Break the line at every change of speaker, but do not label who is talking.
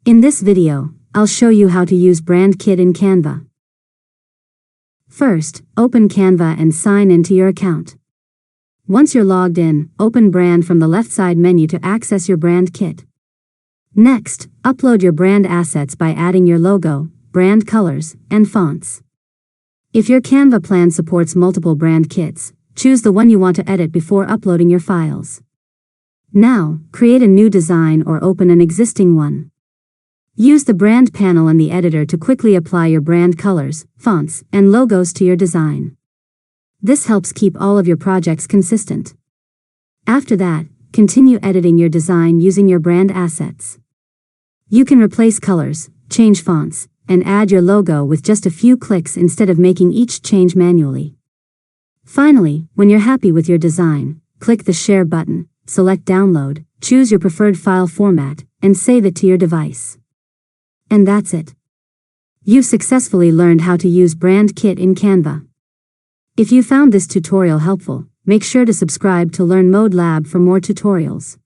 In this video, I'll show you how to use Brand Kit in Canva. First, open Canva and sign into your account. Once you're logged in, open Brand from the left side menu to access your Brand Kit. Next, upload your brand assets by adding your logo, brand colors, and fonts. If your Canva plan supports multiple brand kits, choose the one you want to edit before uploading your files. Now, create a new design or open an existing one. Use the brand panel in the editor to quickly apply your brand colors, fonts, and logos to your design. This helps keep all of your projects consistent. After that, continue editing your design using your brand assets. You can replace colors, change fonts, and add your logo with just a few clicks instead of making each change manually. Finally, when you're happy with your design, click the Share button, select Download, choose your preferred file format, and save it to your device. And that's it. You've successfully learned how to use Brand Kit in Canva. If you found this tutorial helpful, make sure to subscribe to Learn Mode Lab for more tutorials.